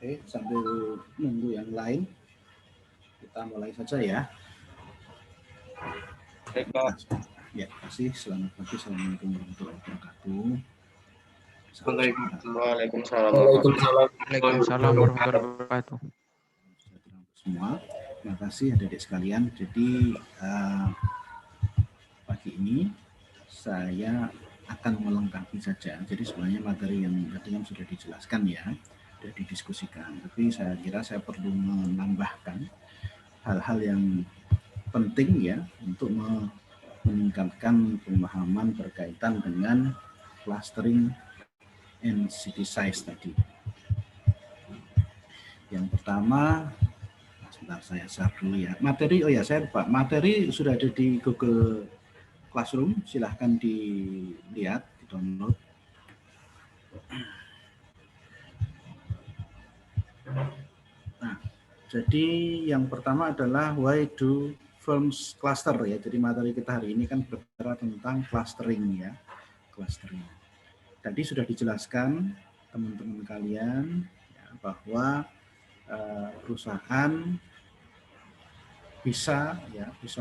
Oke, sambil nunggu yang lain, kita mulai saja ya. Baik, Pak. Ya, terima kasih. Selamat pagi. Assalamualaikum warahmatullahi wabarakatuh. Waalaikumsalam. Waalaikumsalam warahmatullahi wabarakatuh. Semua, terima kasih adik-adik sekalian. Jadi pagi ini saya akan melengkapi saja. Jadi sebenarnya materi yang tadi yang sudah dijelaskan ya, sudah didiskusikan. Tapi saya kira saya perlu menambahkan hal-hal yang penting ya untuk meningkatkan pemahaman berkaitan dengan clustering and city size tadi. Yang pertama, sebentar saya share dulu ya. Materi, oh ya saya lupa, materi sudah ada di Google Classroom, silahkan dilihat, di download. Nah, jadi yang pertama adalah why do firms cluster ya. Jadi materi kita hari ini kan berbicara tentang clustering ya, clustering. Tadi sudah dijelaskan teman-teman kalian ya, bahwa perusahaan bisa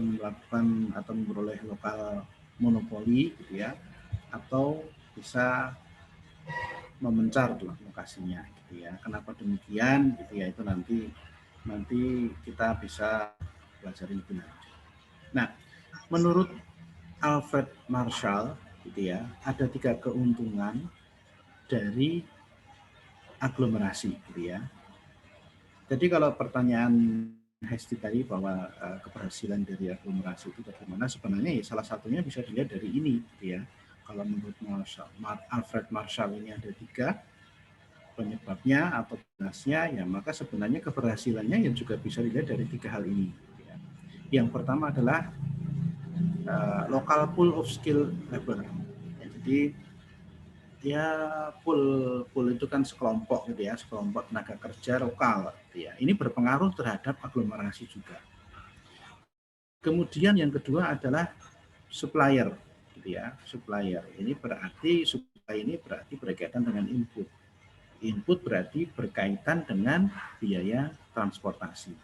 melakukan atau memperoleh lokal monopoli gitu ya, atau bisa memencar lokasinya gitu ya. Kenapa demikian gitu ya, itu nanti kita bisa pelajari lebih lanjut. Nah, menurut Alfred Marshall gitu ya, ada 3 keuntungan dari aglomerasi gitu ya. Jadi kalau pertanyaan Hesti tadi bahwa keberhasilan dari aglomerasi itu bagaimana, sebenarnya ya salah satunya bisa dilihat dari ini gitu ya. Kalau menurut Alfred Marshall ini ada 3 penyebabnya atau jelasnya ya, maka sebenarnya keberhasilannya yang juga bisa dilihat dari 3 hal ini gitu ya. Yang pertama adalah local pool of skill labor ya, jadi ya pool itu kan sekelompok gitu ya, sekelompok tenaga kerja lokal gitu ya. Ini berpengaruh terhadap aglomerasi juga. Kemudian yang kedua adalah supplier gitu ya, supplier. Ini berarti supply ini berarti berkaitan dengan input. Input berarti berkaitan dengan biaya transportasi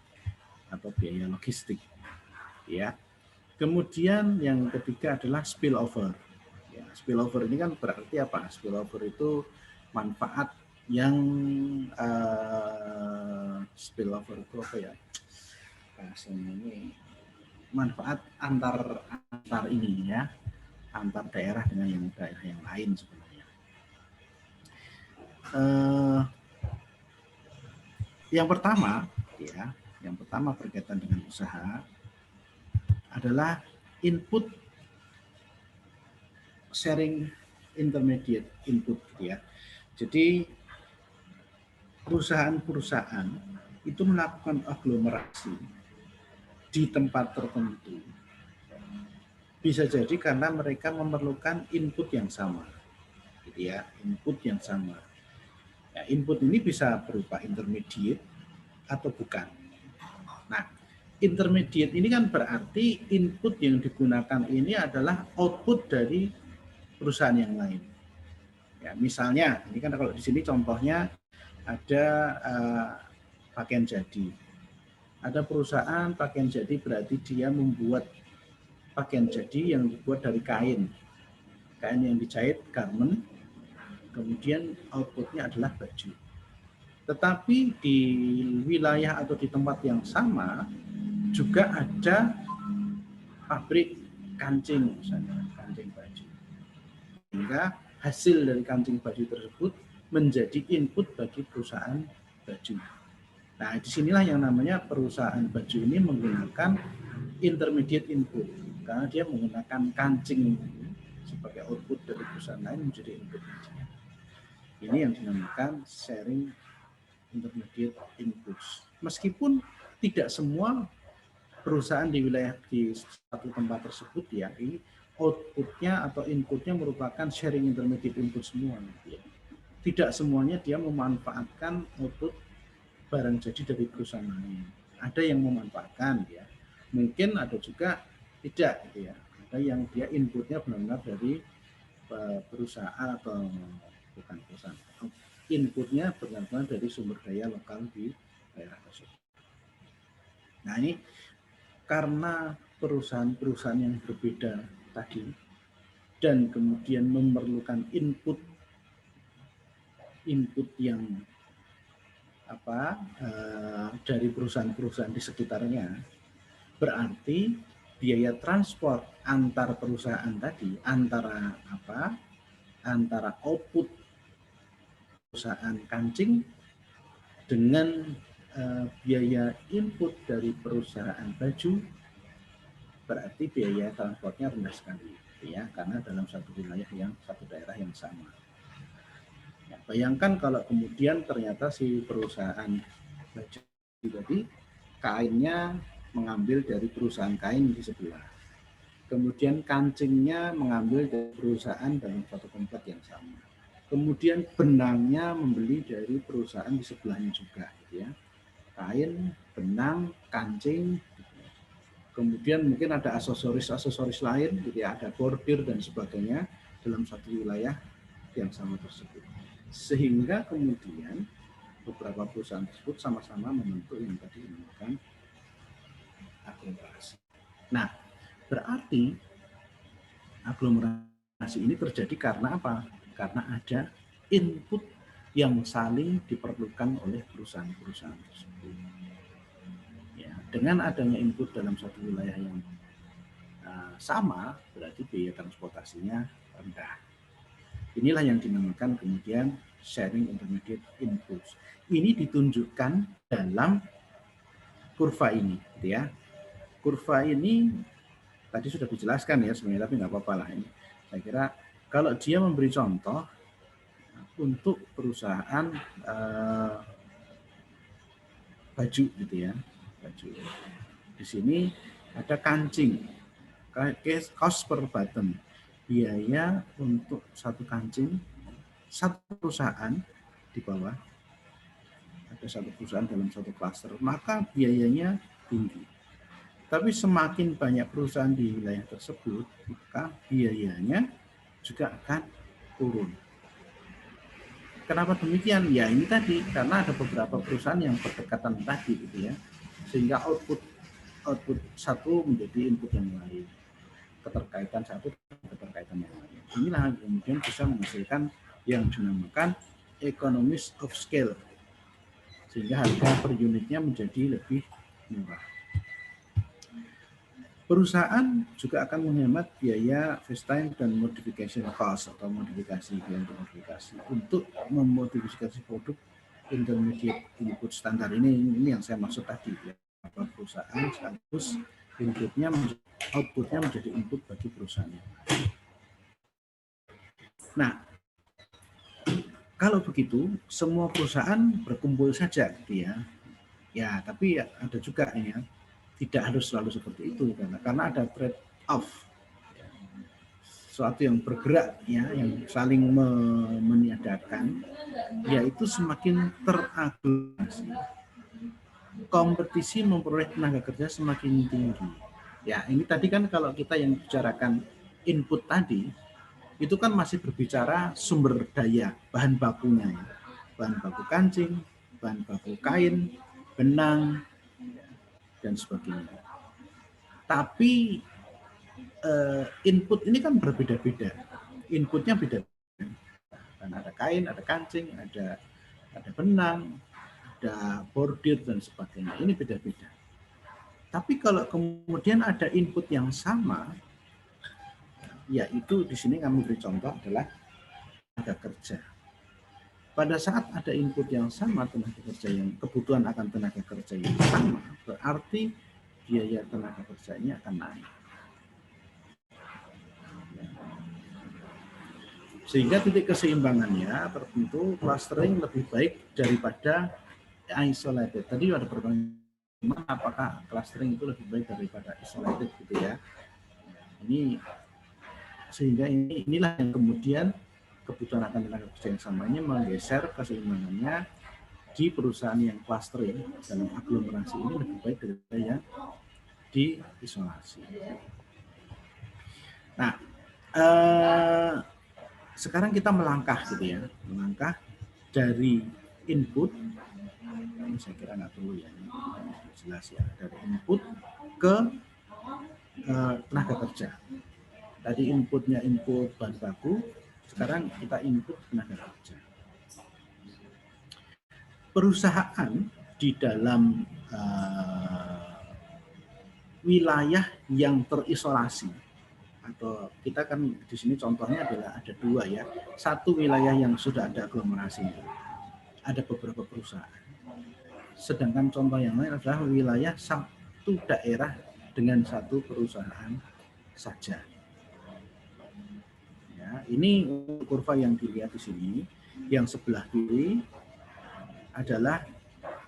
atau biaya logistik ya. Kemudian yang ketiga adalah spillover. Ya, spillover ini kan berarti apa? Spillover itu manfaat yang spillover itu apa ya? Bahasanya ini manfaat antar ini ya, antar daerah dengan yang daerah yang lain sebenarnya. Yang pertama ya, yang pertama berkaitan dengan usaha adalah input sharing intermediate input ya. Jadi perusahaan-perusahaan itu melakukan aglomerasi di tempat tertentu. Bisa jadi karena mereka memerlukan input yang sama. Gitu ya, input yang sama. Ya, input ini bisa berupa intermediate atau bukan. Nah, intermediate ini kan berarti input yang digunakan ini adalah output dari perusahaan yang lain. Ya, misalnya, ini kan kalau di sini contohnya ada pakaian jadi. Ada perusahaan pakaian jadi berarti dia membuat pakaian jadi yang dibuat dari kain. Kain yang dijahit garment, kemudian outputnya adalah baju. Tetapi di wilayah atau di tempat yang sama juga ada pabrik kancing misalnya, kancing baju. Sehingga hasil dari kancing baju tersebut menjadi input bagi perusahaan baju. Nah, disinilah yang namanya perusahaan baju ini menggunakan intermediate input, karena dia menggunakan kancing sebagai output dari perusahaan lain menjadi input. Ini yang dinamakan sharing intermediate inputs. Meskipun tidak semua perusahaan di wilayah di satu tempat tersebut ya, ini outputnya atau inputnya merupakan sharing intermediate input semua. Ya. Tidak semuanya dia memanfaatkan output barang jadi dari perusahaan lain. Ada yang memanfaatkan ya, mungkin ada juga tidak gitu ya. Ada yang dia inputnya benar-benar dari perusahaan atau bukan perusahaan, inputnya benar-benar dari sumber daya lokal di daerah tersebut. Nah ini karena perusahaan-perusahaan yang berbeda tadi dan kemudian memerlukan input yang dari perusahaan-perusahaan di sekitarnya, berarti biaya transport antar perusahaan tadi antara output perusahaan kancing dengan biaya input dari perusahaan baju, berarti biaya transportnya rendah sekali ya, karena dalam satu daerah yang sama. Ya, bayangkan kalau kemudian ternyata si perusahaan baju tadi kainnya mengambil dari perusahaan kain di sebelah, kemudian kancingnya mengambil dari perusahaan dalam satu komplek yang sama, kemudian benangnya membeli dari perusahaan di sebelahnya juga, gitu ya. Kain, benang, kancing, kemudian mungkin ada aksesoris lain, gitu ya, ada bordir dan sebagainya dalam satu wilayah yang sama tersebut. Sehingga kemudian beberapa perusahaan tersebut sama-sama membentuk yang tadi dinamakan aglomerasi. Nah, berarti aglomerasi ini terjadi karena apa? Karena ada input yang saling diperlukan oleh perusahaan-perusahaan tersebut. Ya, dengan adanya input dalam satu wilayah yang sama, berarti biaya transportasinya rendah. Inilah yang dinamakan kemudian sharing intermediate inputs. Ini ditunjukkan dalam kurva ini, gitu ya. Kurva ini tadi sudah dijelaskan ya sebenarnya, tapi nggak apa-apa lah ini. Saya kira kalau dia memberi contoh untuk perusahaan baju, gitu ya, baju. Di sini ada kancing, cost per button, biaya untuk satu kancing. Satu perusahaan di bawah, ada satu perusahaan dalam satu klaster, maka biayanya tinggi. Tapi semakin banyak perusahaan di wilayah tersebut, maka biayanya juga akan turun. Kenapa demikian? Ya ini tadi, karena ada beberapa perusahaan yang berdekatan tadi, gitu ya, sehingga output satu menjadi input yang lain, keterkaitan satu keterkaitan yang lain. Inilah kemudian bisa menghasilkan yang dinamakan economies of scale, sehingga harga per unitnya menjadi lebih murah. Perusahaan juga akan menghemat biaya face time dan modification cost atau biaya modifikasi untuk memodifikasi produk intermediate input standar. Ini yang saya maksud tadi ya. Perusahaan sekaligus outputnya menjadi input bagi perusahaan. Nah, kalau begitu semua perusahaan berkumpul saja, gitu ya. Ya, tapi ada juga ya, tidak harus selalu seperti itu karena ada trade off. Sesuatu yang bergerak ya, yang saling meniadakan, yaitu semakin teraglomerasi. Kompetisi memperoleh tenaga kerja semakin tinggi. Ya, ini tadi kan kalau kita yang bicarakan input tadi, itu kan masih berbicara sumber daya, bahan bakunya, ya. Bahan baku kancing, bahan baku kain, benang, dan sebagainya. Tapi input ini kan berbeda-beda, inputnya beda. Dan ada kain, ada kancing, ada benang, ada bordir dan sebagainya. Ini beda-beda. Tapi kalau kemudian ada input yang sama, yaitu di sini kami beri contoh adalah tenaga kerja. pada saat ada input yang sama, tenaga kerja yang kebutuhan akan tenaga kerja yang sama, berarti biaya tenaga kerjanya akan naik. Sehingga titik keseimbangannya tertentu clustering lebih baik daripada isolated. Tadi ada pertanyaan, apakah clustering itu lebih baik daripada isolated gitu ya. Ini sehingga inilah yang kemudian kebutuhan akan tenaga kerja yang sama ini menggeser keseimbangannya di perusahaan yang clustering dalam aglomerasi ini lebih baik daripada yang di isolasi. Nah, sekarang kita melangkah gitu ya, melangkah dari input, ini saya kira nggak perlu ya, ini jelas ya, dari input ke tenaga kerja. Tadi inputnya input bahan baku, sekarang kita input tenaga kerja. Perusahaan di dalam wilayah yang terisolasi, atau kita kan di sini contohnya adalah ada dua ya, satu wilayah yang sudah ada aglomerasi, ada beberapa perusahaan. Sedangkan contoh yang lain adalah wilayah satu daerah dengan satu perusahaan saja. Ya, ini kurva yang dilihat di sini, yang sebelah kiri adalah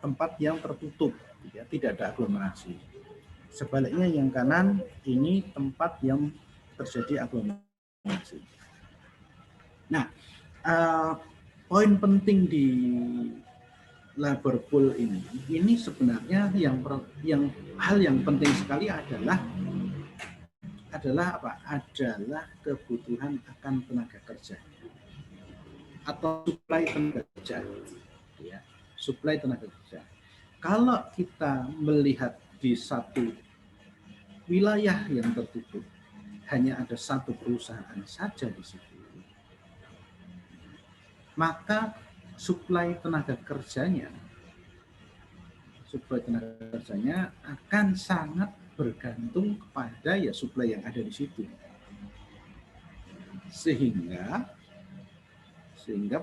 tempat yang tertutup, ya, tidak ada aglomerasi. Sebaliknya yang kanan ini tempat yang terjadi aglomerasi. Nah, poin penting di labor pool ini sebenarnya hal yang penting sekali adalah apa? Adalah kebutuhan akan tenaga kerja atau suplai tenaga kerja, ya, suplai tenaga kerja. Kalau kita melihat di satu wilayah yang tertutup, hanya ada satu perusahaan saja di situ, maka suplai tenaga kerjanya akan sangat bergantung kepada ya suplai yang ada di situ. Sehingga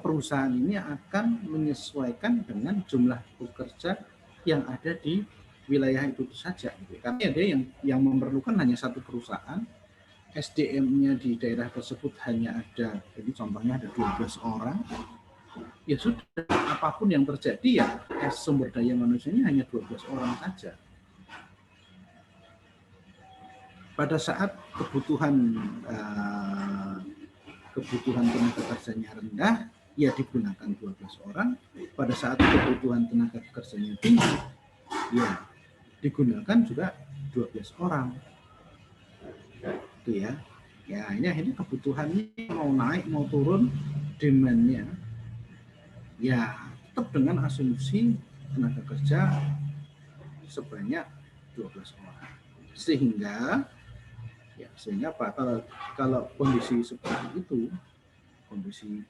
perusahaan ini akan menyesuaikan dengan jumlah pekerja yang ada di wilayah itu saja. Karena ada yang memerlukan hanya satu perusahaan, SDM-nya di daerah tersebut hanya ada, ini contohnya ada 12 orang, ya sudah, apapun yang terjadi ya sumber daya manusianya hanya 12 orang saja. Pada saat kebutuhan tenaga kerjanya rendah, ya digunakan 12 orang. Pada saat kebutuhan tenaga kerjanya tinggi, ya digunakan juga 12 orang. Itu ya. Ya, ini kebutuhannya mau naik, mau turun, demand-nya. Ya, tetap dengan asumsi tenaga kerja sebanyak 12 orang. Sehingga apa? Kalau kondisi seperti itu, kondisi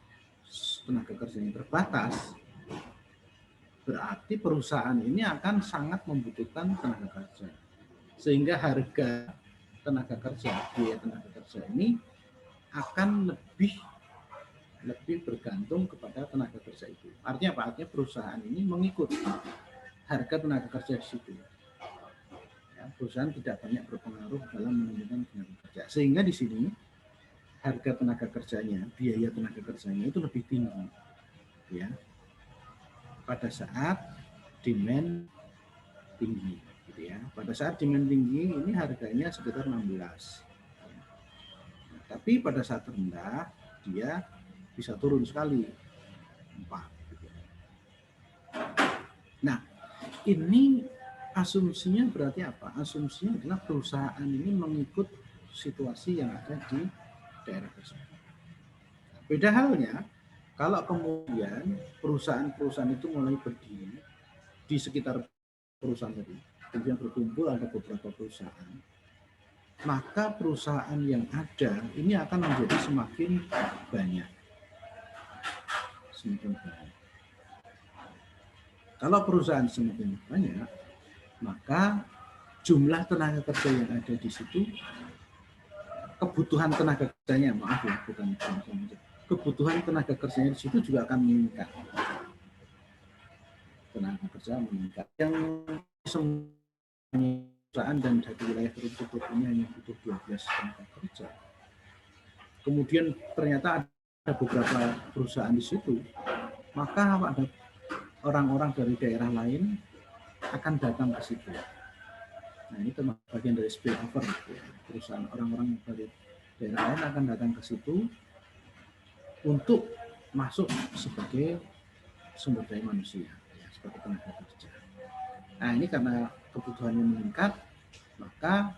tenaga kerja yang terbatas, berarti perusahaan ini akan sangat membutuhkan tenaga kerja. Sehingga harga tenaga kerja, biaya tenaga kerja ini akan lebih bergantung kepada tenaga kerja itu. Artinya apa? Artinya perusahaan ini mengikut harga tenaga kerja di situ. Ya, perusahaan tidak banyak berpengaruh dalam menentukan tenaga kerja. Sehingga di sini harga tenaga kerjanya, biaya tenaga kerjanya itu lebih tinggi. Ya. Pada saat demand tinggi, gitu ya. Pada saat demand tinggi ini harganya sekitar 16. Nah, tapi pada saat rendah dia bisa turun sekali 4. Gitu. Nah, ini asumsinya berarti apa? Asumsinya adalah perusahaan ini mengikut situasi yang ada di daerah tersebut. Beda halnya kalau kemudian perusahaan-perusahaan itu mulai berdiri di sekitar perusahaan tadi, kemudian berkumpul ada beberapa perusahaan, maka perusahaan yang ada ini akan menjadi semakin banyak. Kalau perusahaan semakin banyak, maka jumlah tenaga kerja yang ada di situ, kebutuhan tenaga kerjanya, maaf ya, bukan kebutuhan tenaga kerjanya di situ juga akan meningkat. Tenaga kerja meningkat. Yang perusahaan dan dari wilayah tertutup ini hanya butuh 12 tenaga kerja. Kemudian ternyata ada beberapa perusahaan di situ, maka ada orang-orang dari daerah lain akan datang ke situ. Nah, ini termasuk bagian dari spillover. Perusahaan orang-orang dari daerah lain akan datang ke situ untuk masuk sebagai sumber daya manusia, ya, sebagai tenaga kerja. Nah, ini karena kebutuhannya meningkat, maka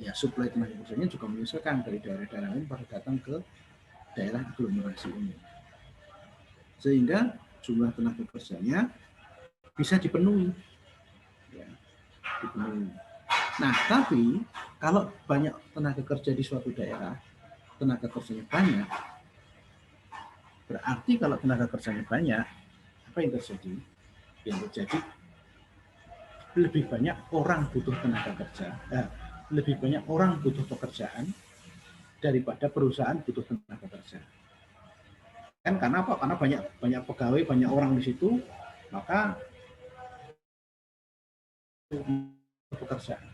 ya suplai tenaga kerjanya juga menyesuaikan dari daerah-daerah lain pada datang ke daerah aglomerasi ini. Sehingga jumlah tenaga kerjanya bisa dipenuhi. Ya, dipenuhi. Nah, tapi kalau banyak tenaga kerja di suatu daerah, tenaga kerjanya banyak, berarti kalau tenaga kerjanya banyak, apa yang terjadi? Yang terjadi lebih banyak orang butuh tenaga kerja, lebih banyak orang butuh pekerjaan daripada perusahaan butuh tenaga kerja. Kan karena apa? Karena banyak pegawai, banyak orang di situ, maka pekerjaan.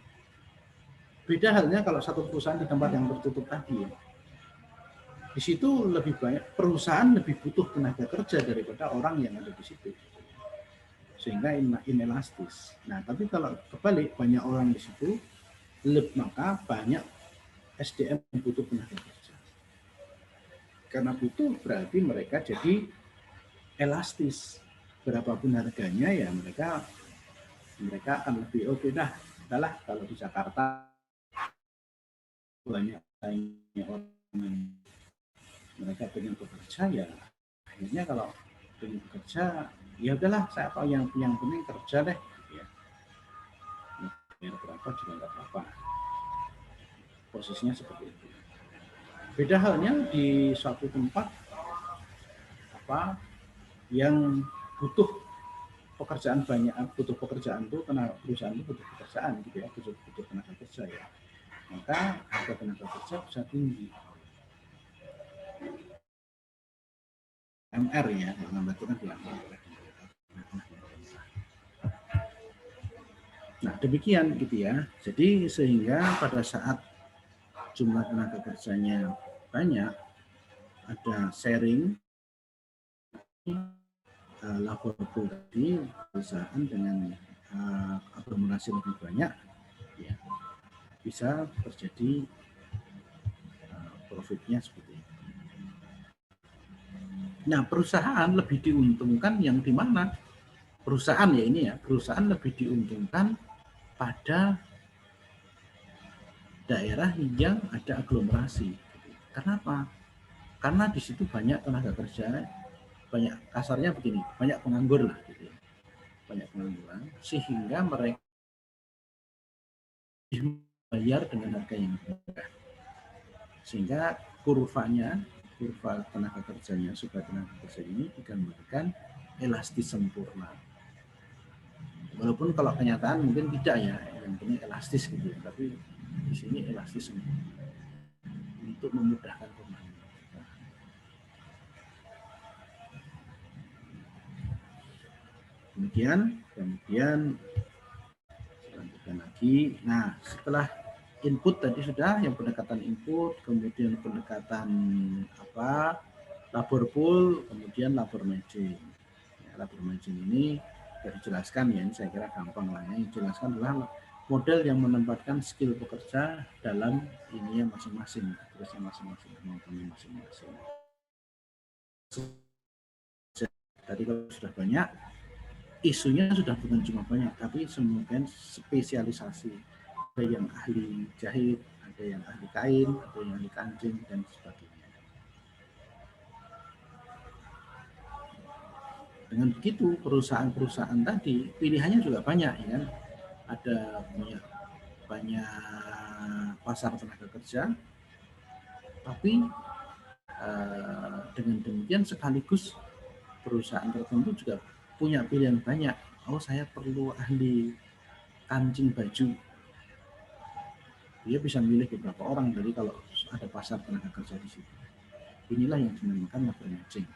Beda halnya kalau satu perusahaan di tempat yang tertutup tadi, di situ lebih banyak perusahaan lebih butuh tenaga kerja daripada orang yang ada di situ, sehingga inelastis. Nah, tapi kalau kebalik banyak orang di situ, maka banyak SDM yang butuh tenaga kerja. Karena butuh berarti mereka jadi elastis. Berapapun harganya ya mereka akan lebih oke dah. Udahlah kalau di Jakarta banyak orang mereka pengen bekerja ya akhirnya kalau pengen bekerja ya udahlah saya apa yang penting kerja deh ya. Biar berapa juga nggak apa-apa. Posisinya seperti itu. Beda halnya di suatu tempat apa yang butuh pekerjaan banyak, butuh pekerjaan itu karena perusahaan itu butuh pekerjaan gitu ya, butuh tenaga kerja ya. Maka harga tenaga kerja bisa tinggi. MR ya, yang itu kan dilakukan oleh Nah, demikian gitu ya. Jadi sehingga pada saat jumlah tenaga kerjanya banyak, ada sharing labor pool tadi perusahaan dengan aglomerasi lebih banyak, ya, bisa terjadi profitnya seperti itu. Nah, perusahaan lebih diuntungkan yang di mana? Perusahaan ya ini ya, perusahaan lebih diuntungkan pada daerah yang ada aglomerasi. Kenapa? Karena di situ banyak tenaga kerja, banyak kasarnya begini, banyak penganggur lah gitu ya. Banyak pengangguran sehingga mereka dibayar dengan harga yang murah. Sehingga kurva tenaga kerjanya, supaya tenaga kerja ini digambarkan elastis sempurna. Walaupun kalau kenyataan mungkin tidak ya, yang penting elastis gitu ya, tapi di sini elastis sempurna untuk memudahkan pemahaman. Kemudian lanjutkan lagi. Nah, setelah input tadi sudah yang pendekatan input, kemudian pendekatan labor pool, kemudian labor matching. Ya, labor matching ini sudah dijelaskan ya, ini saya kira gampang lah ya. Yang dijelaskan adalah model yang menempatkan skill pekerja dalam ininya masing-masing, tugasnya masing-masing, kemampuannya masing-masing. Tadi kalau sudah banyak, isunya sudah bukan cuma banyak, tapi semuanya spesialisasi. Ada yang ahli jahit, ada yang ahli kain, ada yang ahli kancing, dan sebagainya. Dengan begitu, perusahaan-perusahaan tadi pilihannya juga banyak, ya kan? Ada banyak pasar tenaga kerja, tapi dengan demikian sekaligus perusahaan tertentu juga punya pilihan banyak. Oh, saya perlu ahli kancing baju. Dia bisa milih beberapa orang dari kalau ada pasar tenaga kerja di situ. Inilah yang dinamakan labor matching.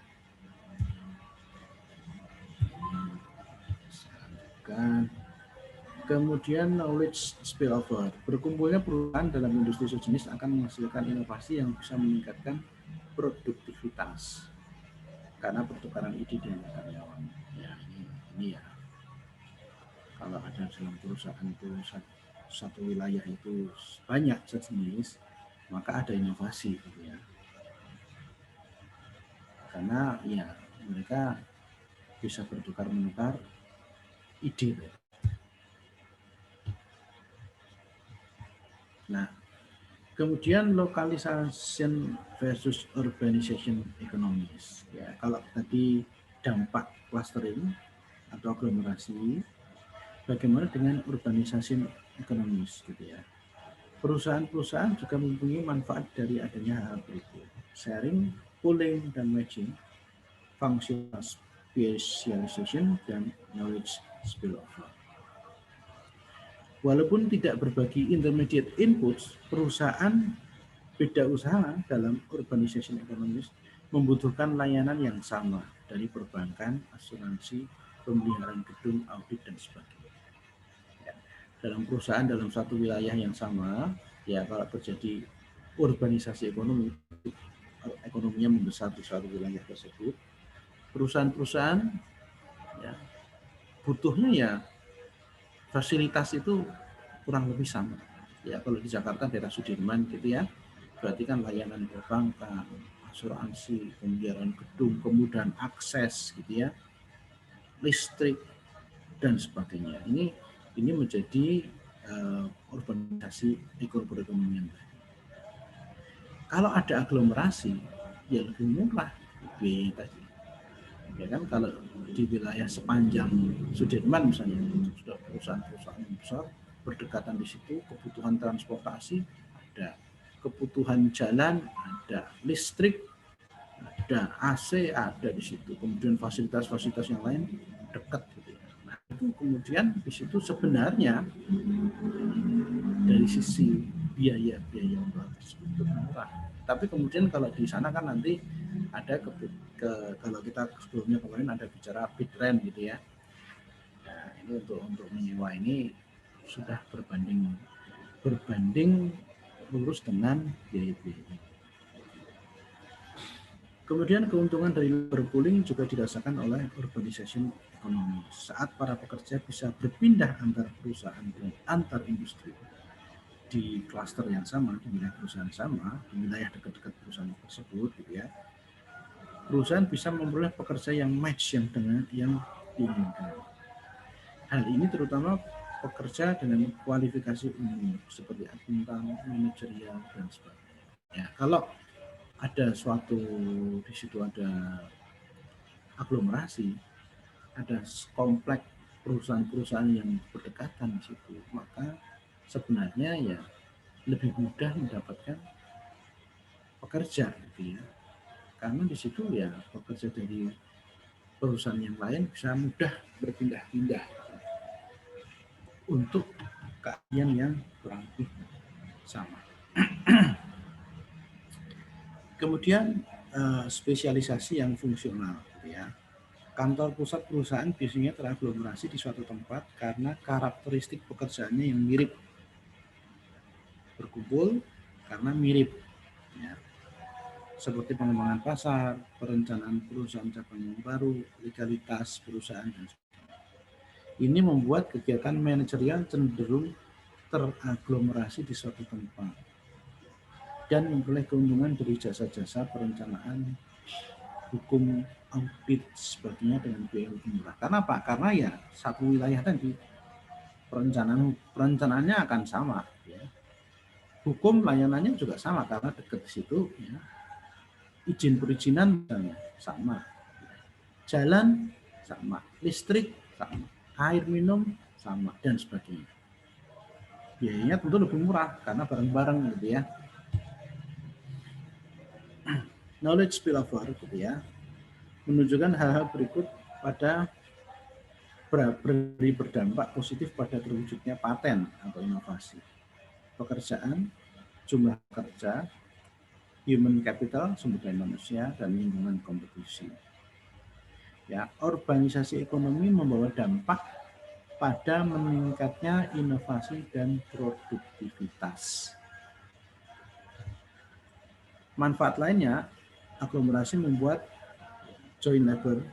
Kemudian knowledge spillover. Berkumpulnya perusahaan dalam industri sejenis akan menghasilkan inovasi yang bisa meningkatkan produktivitas karena pertukaran ide dengan karyawan. Ya, ini ya. Kalau ada dalam perusahaan itu satu wilayah itu banyak sejenis, maka ada inovasi gitu ya. Karena ya mereka bisa bertukar menukar ide. Nah, kemudian localization versus urbanization economies. Ya, kalau tadi dampak clustering atau aglomerasi, bagaimana dengan urbanization economies gitu ya. Perusahaan-perusahaan juga mempunyai manfaat dari adanya hal berikut: sharing, pooling, dan matching, functional specialization, dan knowledge spillover. Walaupun tidak berbagi intermediate inputs, perusahaan beda usaha dalam urbanization economies membutuhkan layanan yang sama dari perbankan, asuransi, pemeliharaan gedung, audit, dan sebagainya. Ya. Dalam perusahaan dalam satu wilayah yang sama, ya kalau terjadi urbanisasi ekonomi, ekonominya membesar di suatu wilayah tersebut, perusahaan-perusahaan ya, butuhnya ya fasilitas itu kurang lebih sama. Ya kalau di Jakarta daerah Sudirman gitu ya, berarti kan layanan perbankan, asuransi, pemeliharaan gedung, kemudahan akses gitu ya, listrik dan sebagainya. Ini menjadi urbanisasi perekonomian. Kalau ada aglomerasi, ya lebih murah biaya tadi. Ya kan kalau di wilayah sepanjang Sudirman misalnya sudah perusahaan-perusahaan yang besar berdekatan di situ, kebutuhan transportasi ada, kebutuhan jalan ada, listrik ada, AC ada di situ, kemudian fasilitas-fasilitas yang lain dekat gitu ya. Nah itu kemudian di situ sebenarnya dari sisi biaya tersebut murah. Tapi kemudian kalau di sana kan nanti ada kalau kita sebelumnya kemarin ada bicara bid rent gitu ya. Nah, ini untuk menyewa ini sudah berbanding lurus dengan biaya-biaya. Kemudian keuntungan dari labor pooling juga dirasakan oleh urbanization economy. Saat para pekerja bisa berpindah antar perusahaan dan antar industri di klaster yang sama, di wilayah perusahaan sama, di wilayah dekat-dekat perusahaan tersebut gitu ya. Perusahaan bisa memperoleh pekerja yang match yang diinginkan. Hal ini terutama pekerja dengan kualifikasi umum seperti akuntan, manajerial, dan sebagainya. Ya, kalau ada suatu di situ ada aglomerasi, ada kompleks perusahaan-perusahaan yang berdekatan di situ, maka sebenarnya ya lebih mudah mendapatkan pekerja gitu ya. Karena di situ ya pekerja dari perusahaan yang lain bisa mudah berpindah-pindah untuk keahlian yang kurang lebih sama. Kemudian spesialisasi yang fungsional gitu ya. Kantor pusat perusahaan biasanya teraglomerasi di suatu tempat karena karakteristik pekerjaannya yang mirip. Berkumpul karena mirip ya. Seperti pengembangan pasar, perencanaan perusahaan cabang yang baru, legalitas perusahaan, dan sebagainya. Ini membuat kegiatan manajerial cenderung teraglomerasi di suatu tempat dan memperoleh keuntungan dari jasa-jasa perencanaan, hukum, audit, sebagainya dengan biaya lebih murah. Karena apa? Karena ya satu wilayah tadi perencanaannya akan sama. Ya. Hukum layanannya juga sama karena dekat di situ. Ya. Izin perizinan misalnya sama, jalan sama, listrik sama, air minum sama, dan sebagainya. Biayanya tentu lebih murah karena bareng-bareng gitu ya. Knowledge spillover gitu ya, menunjukkan hal-hal berikut pada berdampak positif pada terwujudnya paten atau inovasi, pekerjaan, jumlah kerja, human capital, sumber daya manusia, dan lingkungan kompetisi. Ya, urbanisasi ekonomi membawa dampak pada meningkatnya inovasi dan produktivitas. Manfaat lainnya, aglomerasi membuat joint labor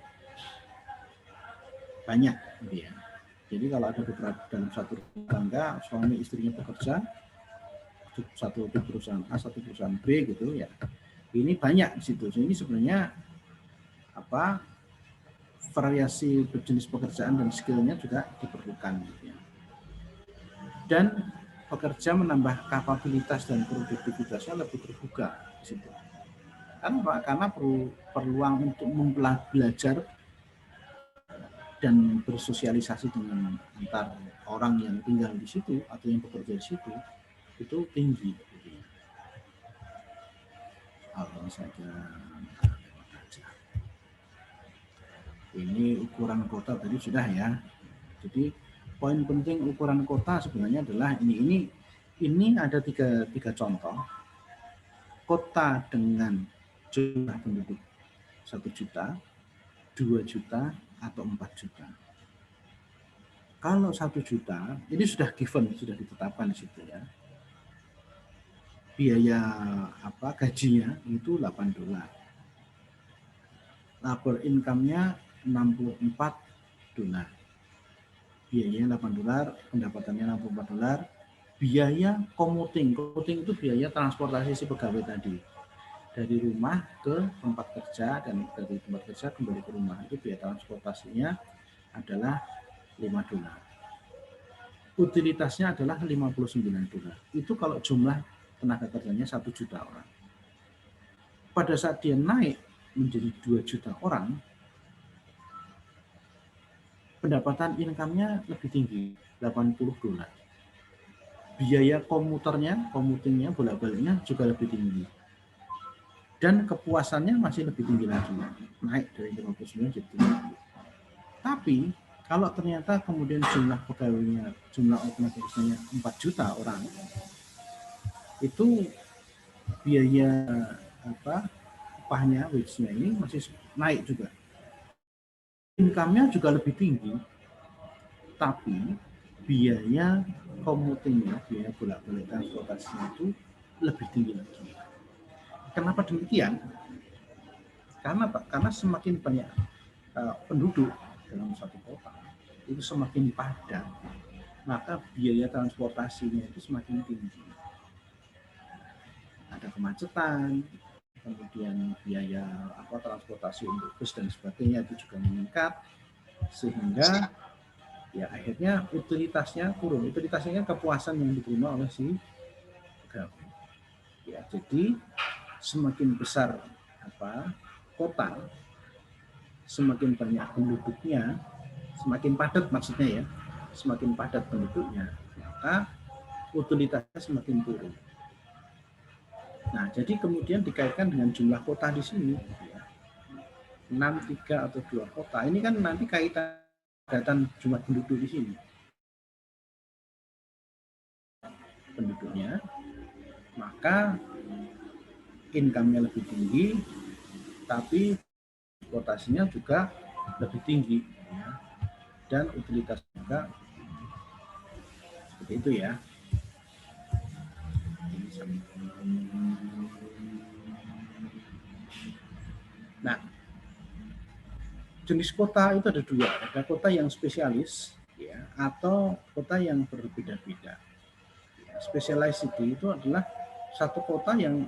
banyak, gitu ya. Jadi kalau ada beberapa dalam satu rumah tangga, suami istrinya bekerja, satu di perusahaan A, satu perusahaan B, gitu ya. Ini banyak di situ. Ini sebenarnya variasi jenis pekerjaan dan skillnya juga diperlukan, gitu ya. Dan pekerja menambah kapabilitas dan produktivitasnya lebih terbuka di situ. Karena peluang untuk belajar dan bersosialisasi dengan antar orang yang tinggal di situ atau yang bekerja di situ itu tinggi. Gitu ya. Kalau saja ini ukuran kota tadi sudah ya. Jadi poin penting ukuran kota sebenarnya adalah ini ada tiga contoh. Kota dengan jumlah penduduk 1 juta, 2 juta, atau 4 juta. Kalau 1 juta, ini sudah given, sudah ditetapkan di situ ya. Biaya gajinya itu $8. Labor income-nya $64. Biayanya $8, pendapatannya $64. Biaya commuting itu biaya transportasi si pegawai tadi. Dari rumah ke tempat kerja dan dari tempat kerja kembali ke rumah. Itu biaya transportasinya adalah $5. Utilitasnya adalah $59. Itu kalau jumlah tenaga kerjanya 1 juta orang. Pada saat dia naik menjadi 2 juta orang, pendapatan income-nya lebih tinggi, $80. Biaya commutingnya, bolak-baliknya juga lebih tinggi. Dan kepuasannya masih lebih tinggi lagi, naik dari 59 jadi 70. Tapi kalau ternyata kemudian jumlah pegawainya, jumlah tenaga kerjanya 4 juta orang, itu biaya upahnya, wage-nya ini masih naik juga. Income-nya juga lebih tinggi, tapi biaya commuting-nya, biaya bolak-balik transportasinya itu lebih tinggi lagi. Kenapa demikian? Karena semakin banyak penduduk dalam satu kota, itu semakin padat, maka biaya transportasinya itu semakin tinggi. Ada kemacetan, kemudian biaya transportasi untuk bus dan sebagainya itu juga meningkat, sehingga ya akhirnya utilitasnya turun. Utilitasnya kan kepuasan yang diterima oleh si pegawai. Ya, jadi semakin besar kota, semakin banyak penduduknya, semakin padat maksudnya ya, semakin padat penduduknya, maka utilitasnya semakin turun. Nah, jadi kemudian dikaitkan dengan jumlah kota di sini, 6, 3, atau 2 kota. Ini kan nanti kaitan jumlah penduduk di sini. Penduduknya, maka income-nya lebih tinggi, tapi transportasinya juga lebih tinggi, ya. Dan utilitas juga seperti itu ya. Nah, jenis kota itu ada 2, ada kota yang spesialis, ya, atau kota yang berbeda-beda. Ya, specialized city itu adalah satu kota yang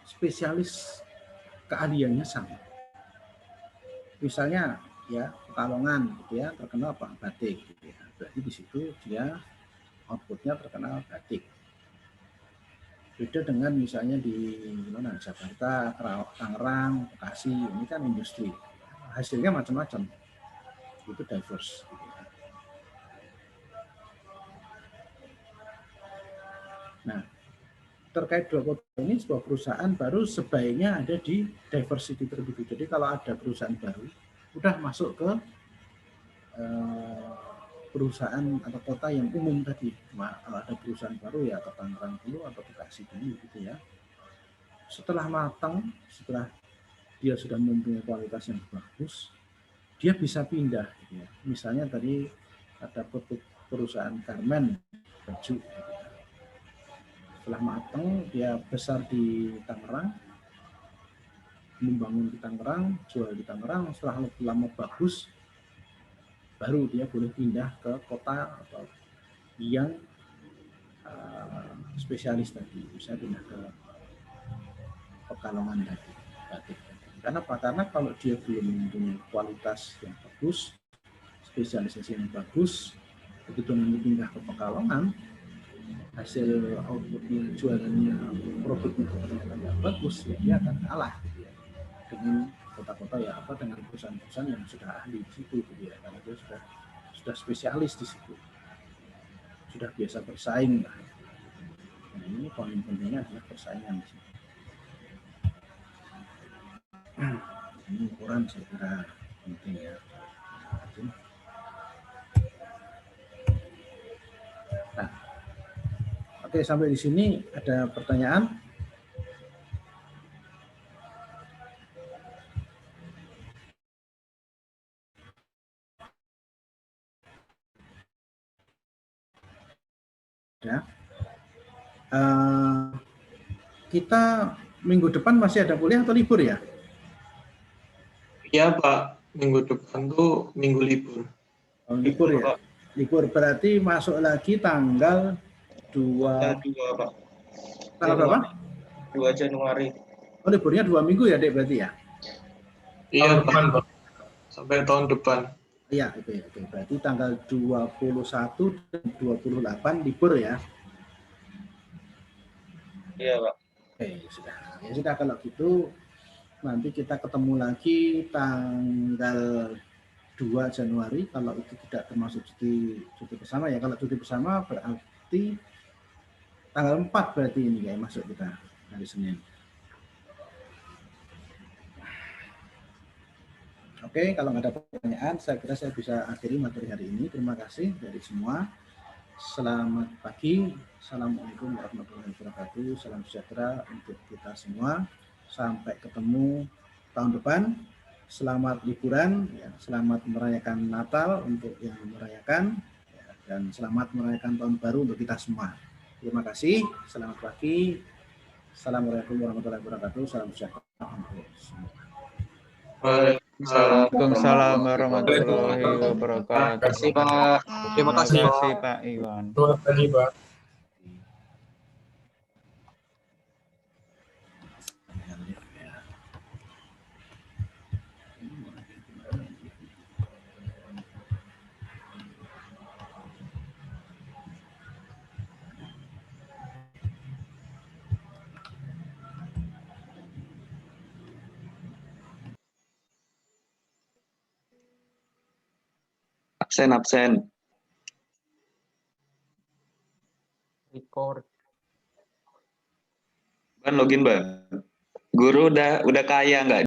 spesialis keahliannya sama. Misalnya ya Pekalongan gitu ya, terkenal batik gitu ya. Berarti di situ dia outputnya terkenal batik. Beda dengan misalnya di Jakarta, Tangerang, Bekasi, ini kan industri. Hasilnya macam-macam. Itu diverse gitu ya. Nah, terkait 2 kota ini, sebuah perusahaan baru sebaiknya ada di diversity terlebih dahulu. Jadi kalau ada perusahaan baru, udah masuk ke perusahaan atau kota yang umum tadi. Kalau ada perusahaan baru ya ke Tangerang dulu atau Bekasi dulu gitu ya. setelah matang, setelah dia sudah mempunyai kualitas yang bagus, dia bisa pindah. Gitu ya. Misalnya tadi ada perusahaan garment baju. Gitu ya. Setelah matang, dia besar di Tangerang, membangun di Tangerang, jual di Tangerang. Setelah lebih lama bagus, baru dia boleh pindah ke kota atau yang spesialis tadi, bisa pindah ke Pekalongan tadi, batik. Kenapa? Karena kalau dia belum mempunyai kualitas yang bagus, spesialisasi yang bagus, begitu nanti pindah ke Pekalongan, hasil outputnya, jualannya, produknya ternyata nggak bagus, ya dia akan kalah gitu ya, dengan kota-kota ya apa dengan perusahaan-perusahaan yang sudah ahli di situ gitu ya, karena dia sudah spesialis di situ, sudah biasa bersaing lah. Nah, ini poin pentingnya adalah persaingan di sini. Ini ukuran saya kira penting ya. Nah, oke, sampai di sini ada pertanyaan? Ya. Kita minggu depan masih ada kuliah atau libur ya? Iya Pak, minggu depan tuh minggu libur. Oh, libur ya? Libur berarti masuk lagi tanggal 2 Pak. Tanggal berapa? 2 Januari. Oh, liburnya 2 minggu ya, Dek, berarti ya? Iya Pak, sampai tahun depan. Iya, oke. Berarti tanggal 21 dan 28 libur ya? Iya Pak. Oke, sudah. Ya sudah, kalau gitu nanti kita ketemu lagi tanggal 2 Januari, kalau itu tidak termasuk cuti bersama ya. Kalau cuti bersama berarti tanggal 4 berarti ini ya masuk kita hari Senin. Oke, kalau nggak ada pertanyaan, saya kira saya bisa akhiri materi hari ini. Terima kasih dari semua. Selamat pagi. Assalamualaikum warahmatullahi wabarakatuh. Salam sejahtera untuk kita semua. Sampai ketemu tahun depan. Selamat liburan, ya. Selamat merayakan Natal untuk yang merayakan, ya. Dan selamat merayakan tahun baru untuk kita semua. Terima kasih. Selamat pagi. Assalamualaikum warahmatullahi wabarakatuh. Salam sejahtera untuk semua. Waalaikumsalam warahmatullahi wabarakatuh. Terima kasih Pak. Terima kasih Pak Iwan. Terima kasih Pak. Absen. Record. Ban login, Bang. Guru udah kaya nggak?